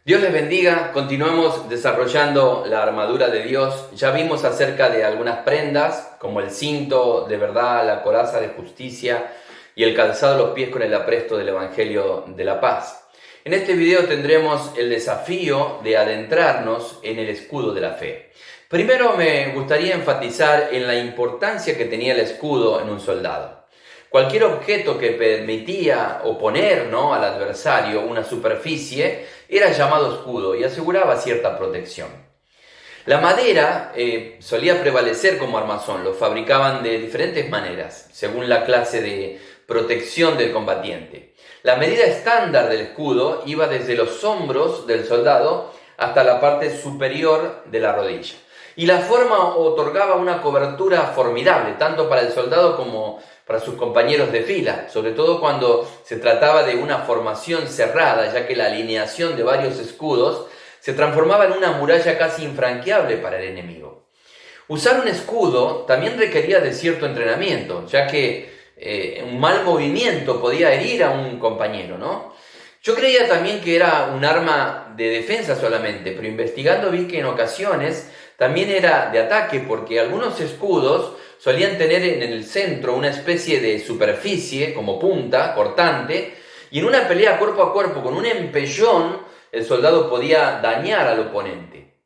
Dios les bendiga, continuamos desarrollando la armadura de Dios. Ya vimos acerca de algunas prendas, como el cinto de verdad, la coraza de justicia y el calzado de los pies con el apresto del Evangelio de la paz. En este video tendremos el desafío de adentrarnos en el escudo de la fe. Primero me gustaría enfatizar en la importancia que tenía el escudo en un soldado. Cualquier objeto que permitía oponer, al adversario una superficie era llamado escudo y aseguraba cierta protección. La madera solía prevalecer como armazón, lo fabricaban de diferentes maneras, según la clase de protección del combatiente. La medida estándar del escudo iba desde los hombros del soldado hasta la parte superior de la rodilla. Y la forma otorgaba una cobertura formidable, tanto para el soldado como para sus compañeros de fila, sobre todo cuando se trataba de una formación cerrada, ya que la alineación de varios escudos se transformaba en una muralla casi infranqueable para el enemigo. Usar un escudo también requería de cierto entrenamiento, ya que un mal movimiento podía herir a un compañero, ¿no? Yo creía también que era un arma de defensa solamente, pero investigando vi que en ocasiones también era de ataque, porque algunos escudos solían tener en el centro una especie de superficie como punta, cortante, y en una pelea cuerpo a cuerpo con un empellón el soldado podía dañar al oponente.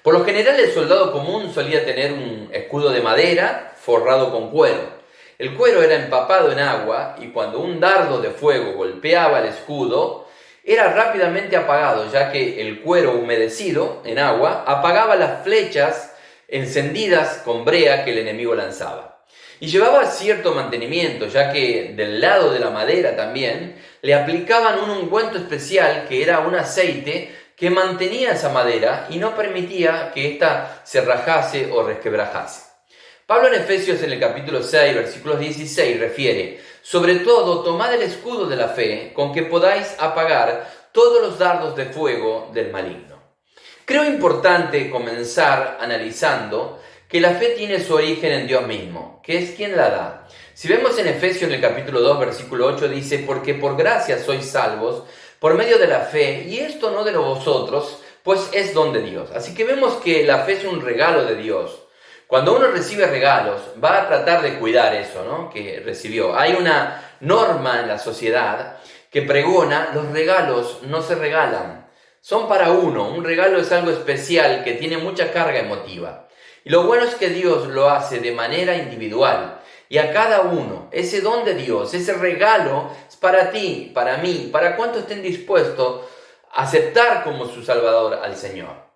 Por lo general el soldado común solía tener un escudo de madera forrado con cuero. El cuero era empapado en agua y cuando un dardo de fuego golpeaba el escudo, era rápidamente apagado, ya que el cuero humedecido en agua apagaba las flechas encendidas con brea que el enemigo lanzaba. Y llevaba cierto mantenimiento, ya que del lado de la madera también le aplicaban un ungüento especial que era un aceite que mantenía esa madera y no permitía que ésta se rajase o resquebrajase. Pablo en Efesios en el capítulo 6, versículos 16 refiere: sobre todo tomad el escudo de la fe con que podáis apagar todos los dardos de fuego del maligno. Creo importante comenzar analizando que la fe tiene su origen en Dios mismo, que es quien la da. Si vemos en Efesios en el capítulo 2, versículo 8 dice: porque por gracia sois salvos por medio de la fe, y esto no de vosotros, pues es don de Dios. Así que vemos que la fe es un regalo de Dios. Cuando uno recibe regalos, va a tratar de cuidar eso, que recibió. Hay una norma en la sociedad que pregona: los regalos no se regalan, son para uno. Un regalo es algo especial que tiene mucha carga emotiva. Y lo bueno es que Dios lo hace de manera individual. Y a cada uno, ese don de Dios, ese regalo es para ti, para mí, para cuantos estén dispuestos a aceptar como su Salvador al Señor.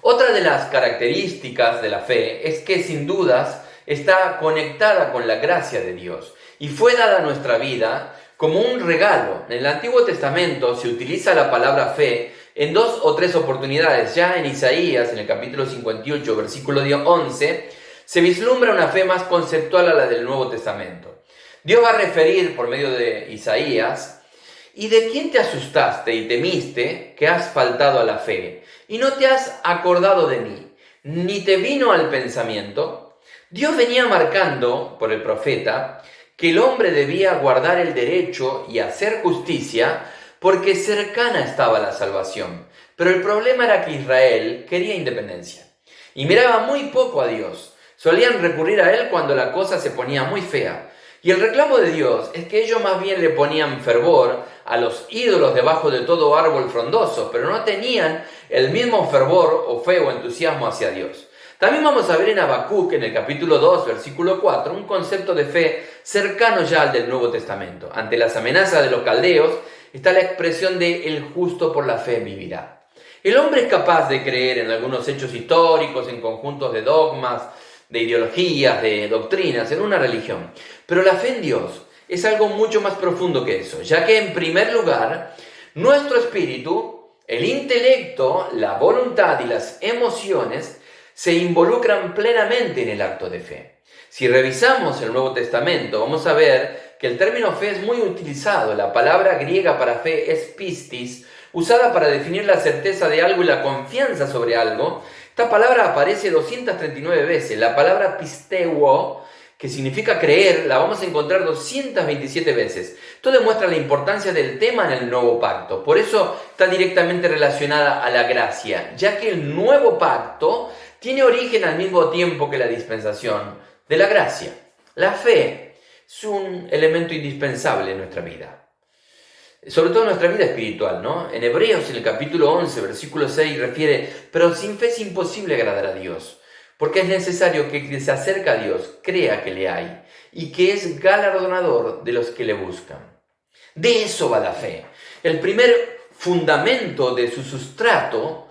Otra de las características de la fe es que sin dudas está conectada con la gracia de Dios y fue dada a nuestra vida como un regalo. En el Antiguo Testamento se utiliza la palabra fe en 2 o 3 oportunidades. Ya en Isaías, en el capítulo 58, versículo 11, se vislumbra una fe más conceptual a la del Nuevo Testamento. Dios va a referir por medio de Isaías: ¿y de quién te asustaste y temiste que has faltado a la fe? Y no te has acordado de mí, ni te vino al pensamiento. Dios venía marcando por el profeta que el hombre debía guardar el derecho y hacer justicia porque cercana estaba la salvación. Pero el problema era que Israel quería independencia y miraba muy poco a Dios. Solían recurrir a él cuando la cosa se ponía muy fea. Y el reclamo de Dios es que ellos más bien le ponían fervor a los ídolos debajo de todo árbol frondoso, pero no tenían el mismo fervor o fe o entusiasmo hacia Dios. También vamos a ver en Habacuc, en el capítulo 2, versículo 4, un concepto de fe cercano ya al del Nuevo Testamento. Ante las amenazas de los caldeos está la expresión de el justo por la fe vivirá. El hombre es capaz de creer en algunos hechos históricos, en conjuntos de dogmas, de ideologías, de doctrinas, en una religión. Pero la fe en Dios es algo mucho más profundo que eso, ya que en primer lugar, nuestro espíritu, el intelecto, la voluntad y las emociones se involucran plenamente en el acto de fe. Si revisamos el Nuevo Testamento, vamos a ver que el término fe es muy utilizado. La palabra griega para fe es pistis, usada para definir la certeza de algo y la confianza sobre algo. Esta palabra aparece 239 veces. La palabra pisteuo, que significa creer, la vamos a encontrar 227 veces. Esto demuestra la importancia del tema en el nuevo pacto. Por eso está directamente relacionada a la gracia, ya que el nuevo pacto tiene origen al mismo tiempo que la dispensación de la gracia. La fe es un elemento indispensable en nuestra vida, sobre todo en nuestra vida espiritual, ¿no? En Hebreos, en el capítulo 11, versículo 6, refiere: pero sin fe es imposible agradar a Dios, porque es necesario que el que se acerca a Dios crea que le hay y que es galardonador de los que le buscan. De eso va la fe. El primer fundamento de su sustrato,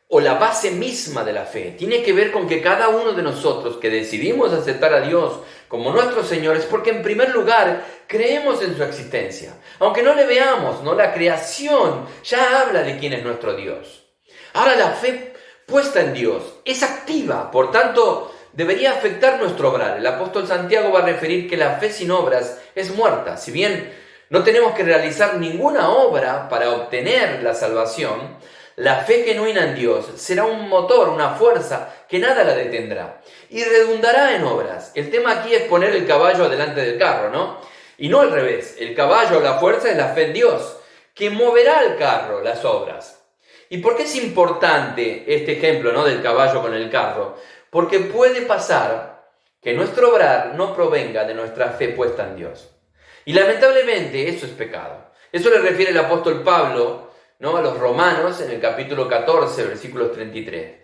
o la base misma de la fe, tiene que ver con que cada uno de nosotros que decidimos aceptar a Dios como nuestro Señor es porque en primer lugar creemos en su existencia. Aunque no le veamos, ¿no? La creación ya habla de quién es nuestro Dios. Ahora la fe puesta en Dios es activa, por tanto debería afectar nuestro obrar. El apóstol Santiago va a referir que la fe sin obras es muerta. Si bien no tenemos que realizar ninguna obra para obtener la salvación, la fe genuina en Dios será un motor, una fuerza que nada la detendrá y redundará en obras. El tema aquí es poner el caballo adelante del carro, ¿no? Y no al revés. El caballo o la fuerza es la fe en Dios, que moverá el carro, las obras. ¿Y por qué es importante este ejemplo, ¿no? Del caballo con el carro? Porque puede pasar que nuestro obrar no provenga de nuestra fe puesta en Dios. Y lamentablemente eso es pecado. Eso le refiere el apóstol Pablo, ¿no? A los romanos en el capítulo 14, versículos 23,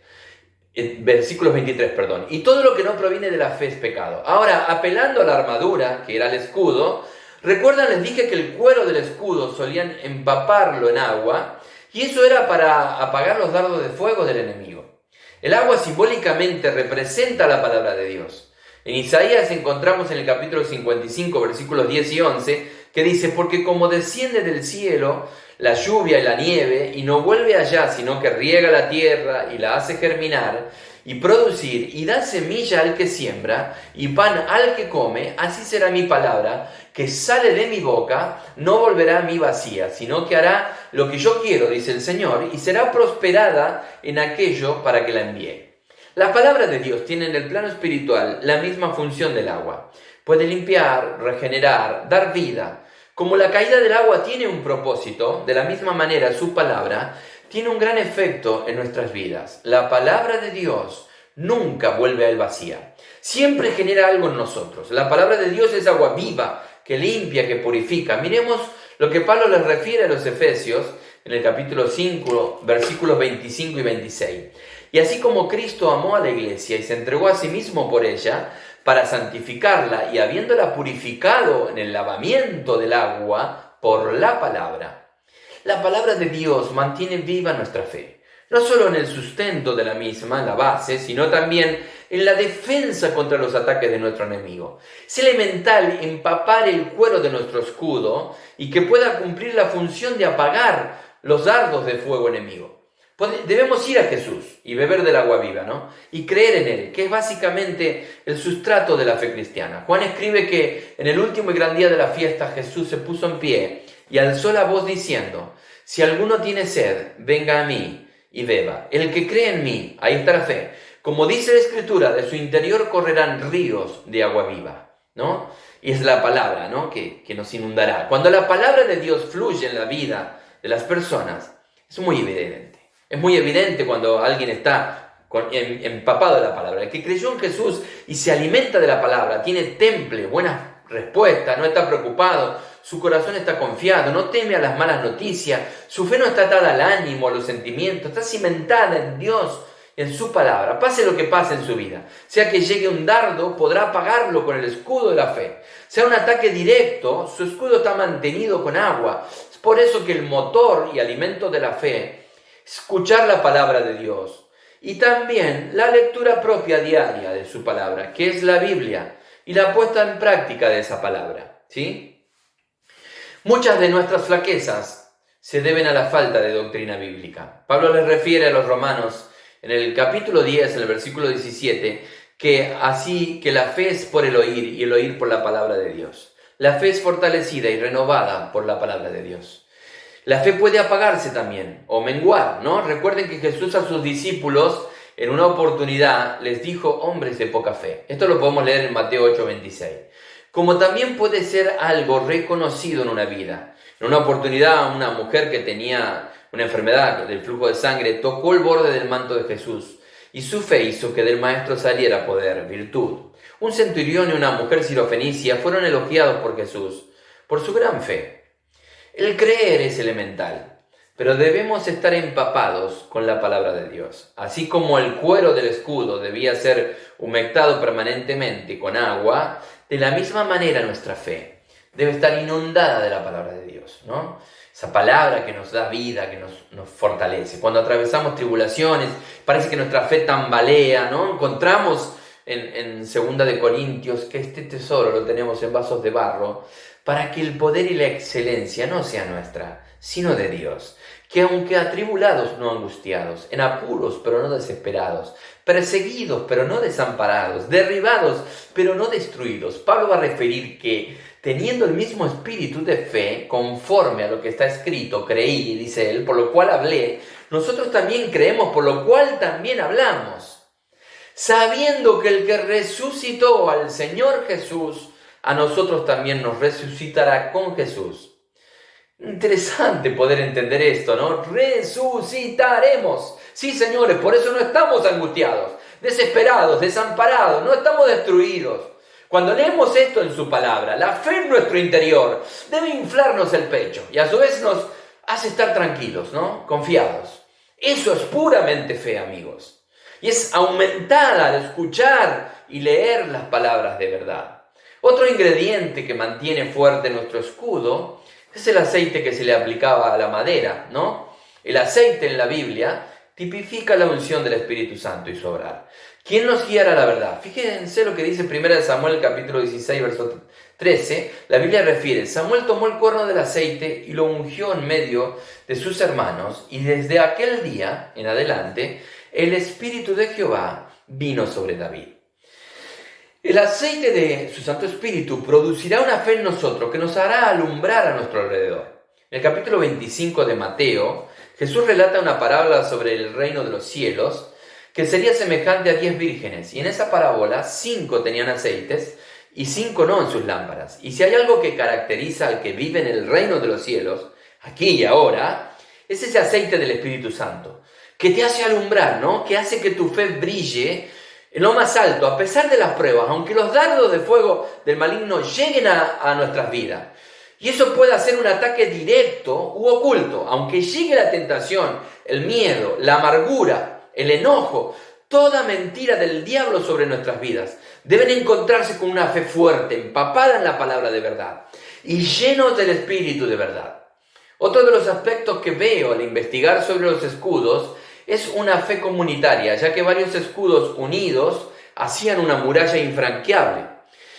perdón. Y todo lo que no proviene de la fe es pecado. Ahora, apelando a la armadura, que era el escudo, recuerdan, les dije que el cuero del escudo solían empaparlo en agua, y eso era para apagar los dardos de fuego del enemigo. El agua simbólicamente representa la palabra de Dios. En Isaías encontramos en el capítulo 55, versículos 10 y 11, que dice: porque como desciende del cielo la lluvia y la nieve, y no vuelve allá, sino que riega la tierra y la hace germinar y producir, y da semilla al que siembra, y pan al que come, así será mi palabra que sale de mi boca, no volverá a mí vacía, sino que hará lo que yo quiero, dice el Señor, y será prosperada en aquello para que la envíe. La palabra de Dios tiene en el plano espiritual la misma función del agua. Puede limpiar, regenerar, dar vida. Como la caída del agua tiene un propósito, de la misma manera su palabra tiene un gran efecto en nuestras vidas. La palabra de Dios nunca vuelve a él vacía. Siempre genera algo en nosotros. La palabra de Dios es agua viva, que limpia, que purifica. Miremos lo que Pablo les refiere a los Efesios en el capítulo 5, versículos 25 y 26. Y así como Cristo amó a la iglesia y se entregó a sí mismo por ella, para santificarla, y habiéndola purificado en el lavamiento del agua por la palabra de Dios mantiene viva nuestra fe, no solo en el sustento de la misma, en la base, sino también en la defensa contra los ataques de nuestro enemigo. Es elemental empapar el cuero de nuestro escudo y que pueda cumplir la función de apagar los dardos de fuego enemigo. Debemos ir a Jesús y beber del agua viva, ¿no? Y creer en Él, que es básicamente el sustrato de la fe cristiana. Juan escribe que en el último y gran día de la fiesta Jesús se puso en pie y alzó la voz diciendo: si alguno tiene sed, venga a mí y beba. El que cree en mí, ahí está la fe. Como dice la Escritura, de su interior correrán ríos de agua viva, ¿no? Y es la palabra, ¿no? que nos inundará. Cuando la palabra de Dios fluye en la vida de las personas, es muy evidente. Es muy evidente cuando alguien está empapado de la palabra. El que creyó en Jesús y se alimenta de la palabra, tiene temple, buenas respuestas, no está preocupado, su corazón está confiado, no teme a las malas noticias, su fe no está atada al ánimo, a los sentimientos, está cimentada en Dios, en su palabra. Pase lo que pase en su vida, sea que llegue un dardo, podrá apagarlo con el escudo de la fe. Sea un ataque directo, su escudo está mantenido con agua. Es por eso que el motor y alimento de la fe, escuchar la palabra de Dios y también la lectura propia diaria de su palabra, que es la Biblia, y la puesta en práctica de esa palabra, ¿sí? Muchas de nuestras flaquezas se deben a la falta de doctrina bíblica. Pablo les refiere a los romanos en el capítulo 10, en el versículo 17, que así que la fe es por el oír y el oír por la palabra de Dios. La fe es fortalecida y renovada por la palabra de Dios. La fe puede apagarse también o menguar, ¿no? Recuerden que Jesús a sus discípulos en una oportunidad les dijo hombres de poca fe. Esto lo podemos leer en Mateo 8:26. Como también puede ser algo reconocido en una vida. En una oportunidad, una mujer que tenía una enfermedad del flujo de sangre tocó el borde del manto de Jesús y su fe hizo que del maestro saliera poder, virtud. Un centurión y una mujer sirofenicia fueron elogiados por Jesús por su gran fe. El creer es elemental, pero debemos estar empapados con la palabra de Dios. Así como el cuero del escudo debía ser humectado permanentemente con agua, de la misma manera nuestra fe debe estar inundada de la palabra de Dios, ¿no? Esa palabra que nos da vida, que nos fortalece. Cuando atravesamos tribulaciones, parece que nuestra fe tambalea, ¿no? Encontramos en 2 de Corintios que este tesoro lo tenemos en vasos de barro para que el poder y la excelencia no sea nuestra, sino de Dios. Que aunque atribulados, no angustiados, en apuros, pero no desesperados, perseguidos, pero no desamparados, derribados, pero no destruidos. Pablo va a referir que teniendo el mismo espíritu de fe, conforme a lo que está escrito, creí, dice él, por lo cual hablé, nosotros también creemos, por lo cual también hablamos, sabiendo que el que resucitó al Señor Jesús, a nosotros también nos resucitará con Jesús. Interesante poder entender esto, ¿no? Resucitaremos. Sí, señores, por eso no estamos angustiados, desesperados, desamparados, no estamos destruidos. Cuando leemos esto en su palabra, la fe en nuestro interior debe inflarnos el pecho y a su vez nos hace estar tranquilos, ¿no? Confiados. Eso es puramente fe, amigos. Y es aumentada al escuchar y leer las palabras de verdad. Otro ingrediente que mantiene fuerte nuestro escudo es el aceite que se le aplicaba a la madera, ¿no? El aceite en la Biblia tipifica la unción del Espíritu Santo y su obrar. ¿Quién nos guiará a la verdad? Fíjense lo que dice 1 Samuel capítulo 16, verso 13. La Biblia refiere: Samuel tomó el cuerno del aceite y lo ungió en medio de sus hermanos, y desde aquel día en adelante el Espíritu de Jehová vino sobre David. El aceite de su Santo Espíritu producirá una fe en nosotros que nos hará alumbrar a nuestro alrededor. En el capítulo 25 de Mateo, Jesús relata una parábola sobre el reino de los cielos que sería semejante a 10 vírgenes. Y en esa parábola, 5 tenían aceites y 5 no en sus lámparas. Y si hay algo que caracteriza al que vive en el reino de los cielos, aquí y ahora, es ese aceite del Espíritu Santo, que te hace alumbrar, ¿no? Que hace que tu fe brille en lo más alto, a pesar de las pruebas, aunque los dardos de fuego del maligno lleguen a nuestras vidas. Y eso puede ser un ataque directo u oculto, aunque llegue la tentación, el miedo, la amargura, el enojo, toda mentira del diablo sobre nuestras vidas. Deben encontrarse con una fe fuerte, empapada en la palabra de verdad y llenos del Espíritu de verdad. Otro de los aspectos que veo al investigar sobre los escudos es una fe comunitaria, ya que varios escudos unidos hacían una muralla infranqueable.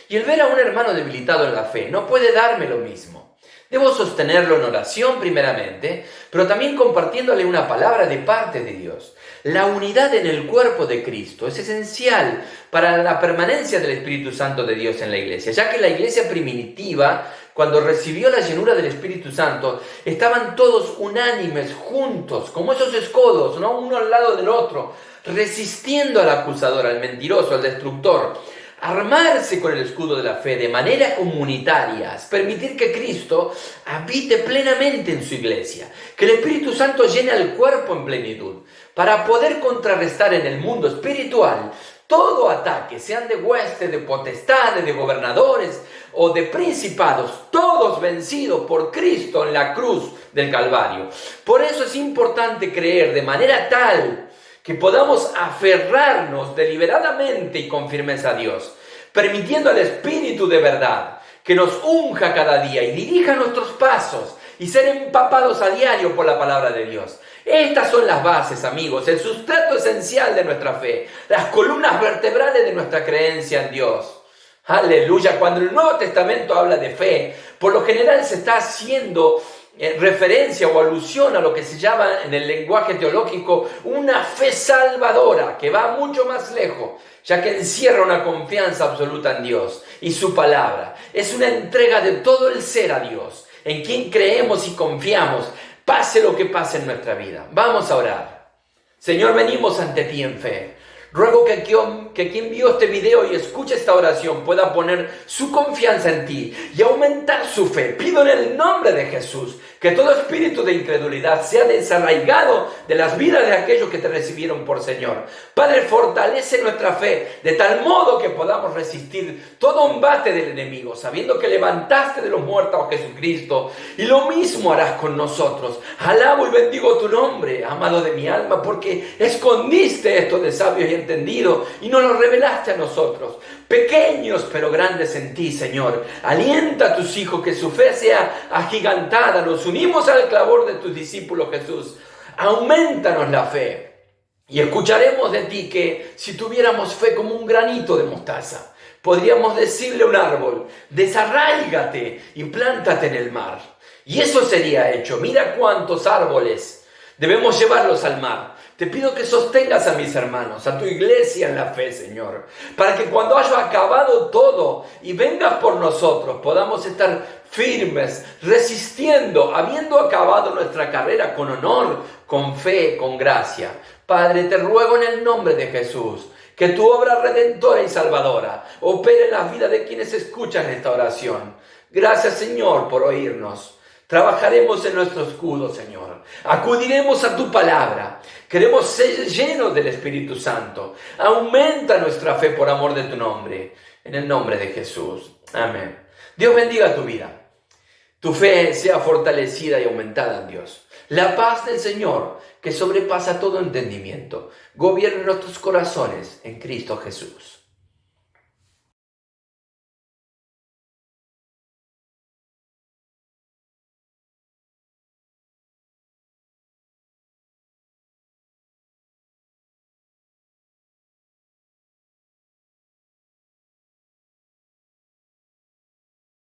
Y el ver a un hermano debilitado en la fe no puede darme lo mismo. Debo sostenerlo en oración primeramente, pero también compartiéndole una palabra de parte de Dios. La unidad en el cuerpo de Cristo es esencial para la permanencia del Espíritu Santo de Dios en la iglesia, ya que la iglesia primitiva, cuando recibió la llenura del Espíritu Santo, estaban todos unánimes, juntos, como esos escudos, ¿no? Uno al lado del otro, resistiendo al acusador, al mentiroso, al destructor. Armarse con el escudo de la fe de manera comunitaria es permitir que Cristo habite plenamente en su iglesia, que el Espíritu Santo llene al cuerpo en plenitud, para poder contrarrestar en el mundo espiritual todo ataque, sean de huestes, de potestades, de gobernadores o de principados, todos vencidos por Cristo en la cruz del Calvario. Por eso es importante creer de manera tal que podamos aferrarnos deliberadamente y con firmeza a Dios, permitiendo al Espíritu de verdad que nos unja cada día y dirija nuestros pasos y ser empapados a diario por la palabra de Dios. Estas son las bases, amigos, el sustrato esencial de nuestra fe, las columnas vertebrales de nuestra creencia en Dios. Aleluya, cuando el Nuevo Testamento habla de fe, por lo general se está haciendo referencia o alusión a lo que se llama en el lenguaje teológico una fe salvadora, que va mucho más lejos, ya que encierra una confianza absoluta en Dios y su palabra. Es una entrega de todo el ser a Dios, en quien creemos y confiamos, pase lo que pase en nuestra vida. Vamos a orar. Señor, venimos ante ti en fe. Ruego que quien vio este video y escuche esta oración pueda poner su confianza en ti y aumentar su fe. Pido en el nombre de Jesús que todo espíritu de incredulidad sea desarraigado de las vidas de aquellos que te recibieron por Señor. Padre, fortalece nuestra fe de tal modo que podamos resistir todo embate del enemigo, sabiendo que levantaste de los muertos a Jesucristo y lo mismo harás con nosotros. Alabo y bendigo tu nombre, amado de mi alma, porque escondiste esto de sabios y entendido y nos lo revelaste a nosotros, pequeños pero grandes en ti, Señor. Alienta a tus hijos que su fe sea agigantada. Nos unimos al clamor de tus discípulos, Jesús. Aumentanos la fe y escucharemos de ti que si tuviéramos fe como un granito de mostaza, podríamos decirle a un árbol: desarráigate y plántate en el mar, y eso sería hecho. Mira cuántos árboles debemos llevarlos al mar. Te pido que sostengas a mis hermanos, a tu iglesia en la fe, Señor, para que cuando haya acabado todo y vengas por nosotros, podamos estar firmes, resistiendo, habiendo acabado nuestra carrera con honor, con fe, con gracia. Padre, te ruego en el nombre de Jesús que tu obra redentora y salvadora opere en la vida de quienes escuchan esta oración. Gracias, Señor, por oírnos. Trabajaremos en nuestro escudo, Señor. Acudiremos a tu palabra. Queremos ser llenos del Espíritu Santo. Aumenta nuestra fe por amor de tu nombre. En el nombre de Jesús. Amén. Dios bendiga tu vida. Tu fe sea fortalecida y aumentada en Dios. La paz del Señor, que sobrepasa todo entendimiento, gobierne nuestros corazones en Cristo Jesús.